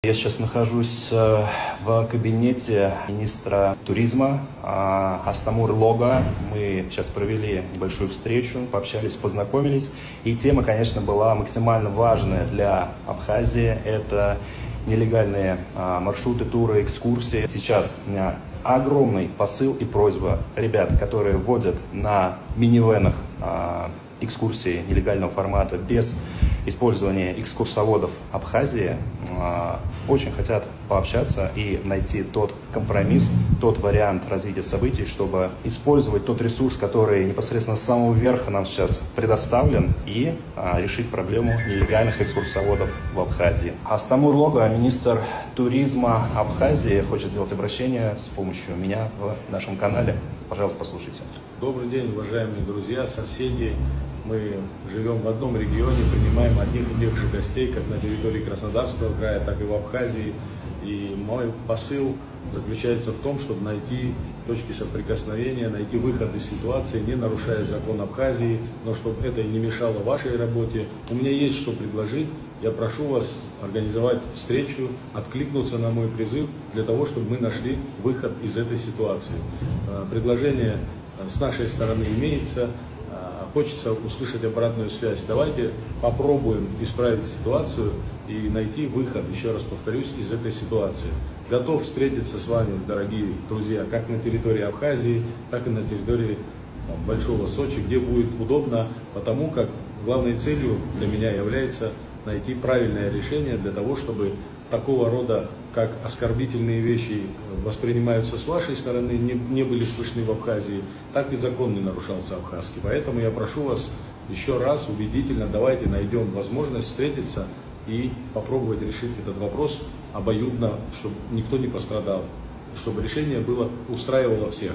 Я сейчас нахожусь в кабинете министра туризма Астамур Лога. Мы сейчас провели небольшую встречу, пообщались, познакомились. И тема, конечно, была максимально важная для Абхазии. Это нелегальные маршруты, туры, экскурсии. Сейчас у меня огромный посыл и просьба ребят, которые водят на минивенах экскурсии нелегального формата без использования экскурсоводов Абхазии, очень хотят пообщаться и найти тот компромисс, тот вариант развития событий, чтобы использовать тот ресурс, который непосредственно с самого верха нам сейчас предоставлен, и решить проблему нелегальных экскурсоводов в Абхазии. Астамур Лога, министр туризма Абхазии, хочет сделать обращение с помощью меня в нашем канале. Пожалуйста, послушайте. Добрый день, уважаемые друзья, соседи. Мы живем в одном регионе, принимаем одних и тех же гостей, как на территории Краснодарского края, так и в Абхазии. И мой посыл заключается в том, чтобы найти точки соприкосновения, найти выход из ситуации, не нарушая закон Абхазии, но чтобы это и не мешало вашей работе. У меня есть что предложить. Я прошу вас организовать встречу, откликнуться на мой призыв для того, чтобы мы нашли выход из этой ситуации. Предложение с нашей стороны имеется. Хочется услышать обратную связь. Давайте попробуем исправить ситуацию и найти выход, еще раз повторюсь, из этой ситуации. Готов встретиться с вами, дорогие друзья, как на территории Абхазии, так и на территории Большого Сочи, где будет удобно, потому как главной целью для меня является найти правильное решение для того, чтобы такого рода, как оскорбительные вещи воспринимаются с вашей стороны, не были слышны в Абхазии, так и закон не нарушался абхазский. Поэтому я прошу вас еще раз убедительно, давайте найдем возможность встретиться и попробовать решить этот вопрос обоюдно, чтобы никто не пострадал, чтобы решение устраивало всех.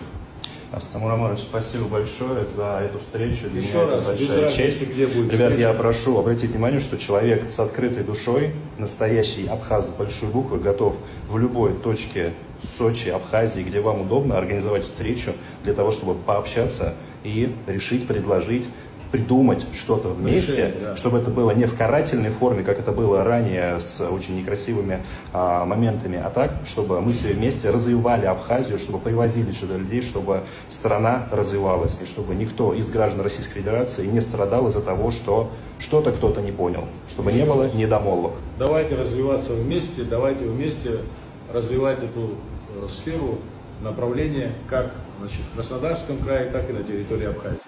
Астамур Омарович, спасибо большое за эту встречу. Для Еще меня раз, это большая честь. где будет Ребят, встреча. я прошу обратить внимание, что человек с открытой душой, настоящий абхаз с большой буквы, готов в любой точке Сочи, Абхазии, где вам удобно, организовать встречу для того, чтобы пообщаться и решить, предложить, придумать что-то вместе, чтобы это было не в карательной форме, как это было ранее с очень некрасивыми моментами, а так, чтобы мы все вместе развивали Абхазию, чтобы привозили сюда людей, чтобы страна развивалась, и чтобы никто из граждан Российской Федерации не страдал из-за того, что что-то кто-то не понял, чтобы не было недомолвок. Давайте развиваться вместе, давайте вместе развивать эту сферу направления как в Краснодарском крае, так и на территории Абхазии.